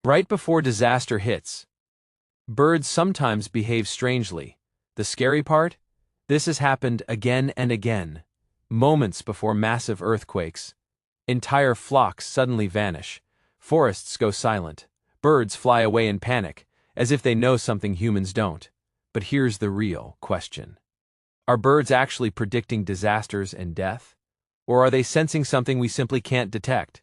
Right before disaster hits, birds sometimes behave strangely. The scary part? This has happened again and again. Moments before massive earthquakes, entire flocks suddenly vanish, forests go silent, birds fly away in panic, as if they know something humans don't. But here's the real question. Are birds actually predicting disasters and death? Or are they sensing something we simply can't detect?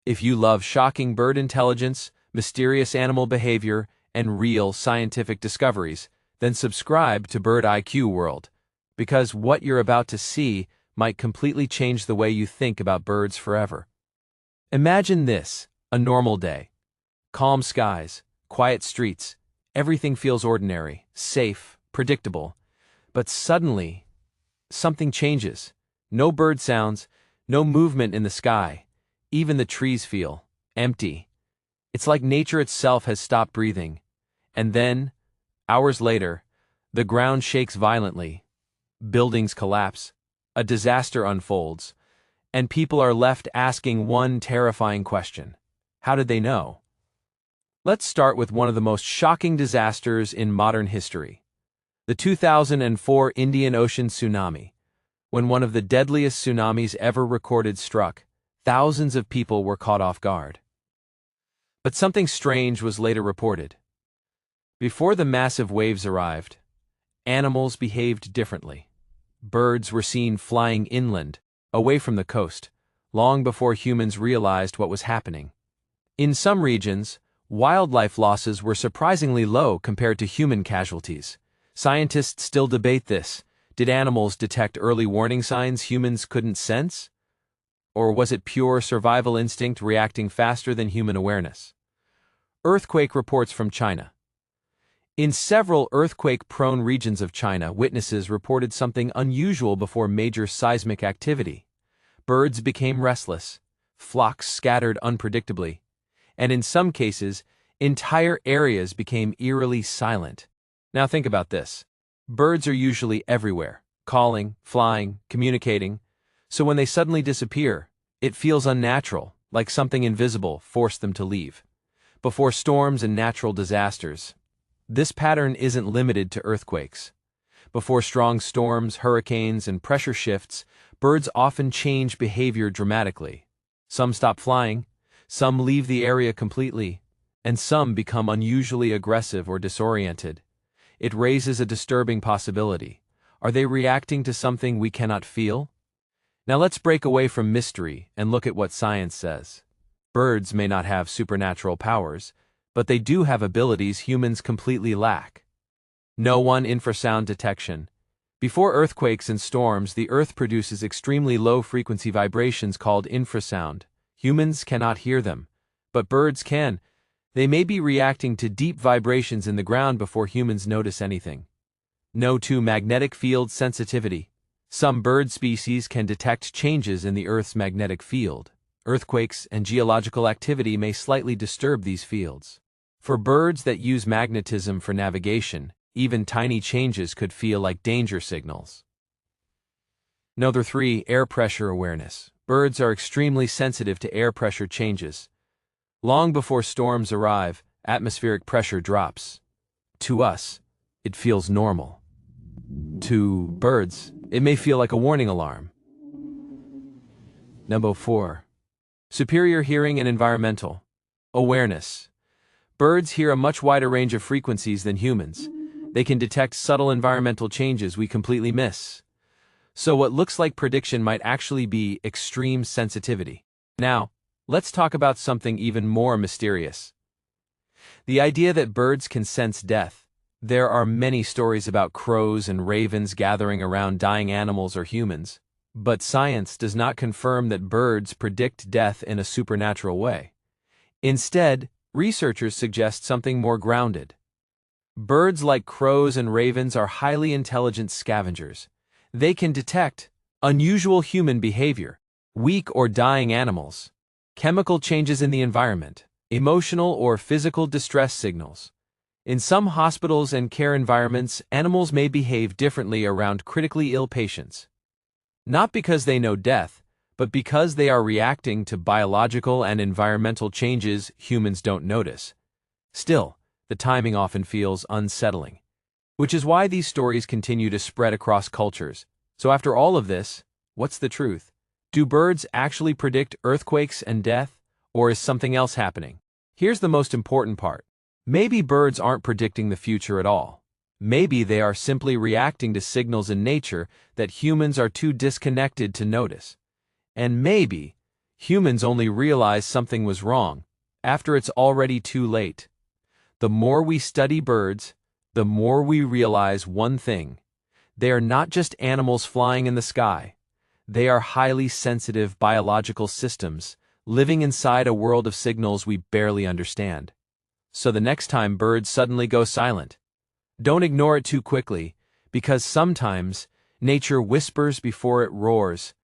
If you love shocking bird intelligence, mysterious animal behavior, and real scientific discoveries, then subscribe to Bird IQ World, because what you're about to see might completely change the way you think about birds forever. Imagine this, a normal day. Calm skies, quiet streets, everything feels ordinary, safe, predictable. But suddenly, something changes. No bird sounds, no movement in the sky. Even the trees feel empty. It's like nature itself has stopped breathing. And then, hours later, the ground shakes violently. Buildings collapse. A disaster unfolds. And people are left asking one terrifying question. How did they know? Let's start with one of the most shocking disasters in modern history. The 2004 Indian Ocean Tsunami. When one of the deadliest tsunamis ever recorded struck, thousands of people were caught off guard. But something strange was later reported. Before the massive waves arrived, animals behaved differently. Birds were seen flying inland, away from the coast, long before humans realized what was happening. In some regions, wildlife losses were surprisingly low compared to human casualties. Scientists still debate this. Did animals detect early warning signs humans couldn't sense? Or was it pure survival instinct reacting faster than human awareness? Earthquake reports from China. In several earthquake-prone regions of China, witnesses reported something unusual before major seismic activity. Birds became restless, flocks scattered unpredictably, and in some cases, entire areas became eerily silent. Now think about this. Birds are usually everywhere, calling, flying, communicating, so when they suddenly disappear, it feels unnatural, like something invisible forced them to leave. Before storms and natural disasters, this pattern isn't limited to earthquakes. Before strong storms, hurricanes, and pressure shifts, birds often change behavior dramatically. Some stop flying, some leave the area completely, and some become unusually aggressive or disoriented. It raises a disturbing possibility. Are they reacting to something we cannot feel? Now let's break away from mystery and look at what science says. Birds may not have supernatural powers, but they do have abilities humans completely lack. No one infrasound detection. Before earthquakes and storms, the Earth produces extremely low-frequency vibrations called infrasound. Humans cannot hear them, but birds can. They may be reacting to deep vibrations in the ground before humans notice anything. No to magnetic field sensitivity. Some bird species can detect changes in the Earth's magnetic field. Earthquakes and geological activity may slightly disturb these fields. For birds that use magnetism for navigation, even tiny changes could feel like danger signals. Number 3. Air pressure awareness. Birds are extremely sensitive to air pressure changes. Long before storms arrive, atmospheric pressure drops. To us, it feels normal. To birds, it may feel like a warning alarm. Number 4. Superior hearing and environmental awareness. Birds hear a much wider range of frequencies than humans. They can detect subtle environmental changes we completely miss. So what looks like prediction might actually be extreme sensitivity. Now, let's talk about something even more mysterious. The idea that birds can sense death. There are many stories about crows and ravens gathering around dying animals or humans, but science does not confirm that birds predict death in a supernatural way. Instead, researchers suggest something more grounded. Birds like crows and ravens are highly intelligent scavengers. They can detect unusual human behavior, weak or dying animals, chemical changes in the environment, emotional or physical distress signals. In some hospitals and care environments, animals may behave differently around critically ill patients. Not because they know death, but because they are reacting to biological and environmental changes humans don't notice. Still, the timing often feels unsettling, which is why these stories continue to spread across cultures. So after all of this, what's the truth? Do birds actually predict earthquakes and death, or is something else happening? Here's the most important part. Maybe birds aren't predicting the future at all. Maybe they are simply reacting to signals in nature that humans are too disconnected to notice. And maybe humans only realize something was wrong after it's already too late. The more we study birds, the more we realize one thing. They are not just animals flying in the sky. They are highly sensitive biological systems, living inside a world of signals we barely understand. So the next time birds suddenly go silent, don't ignore it too quickly, because sometimes nature whispers before it roars,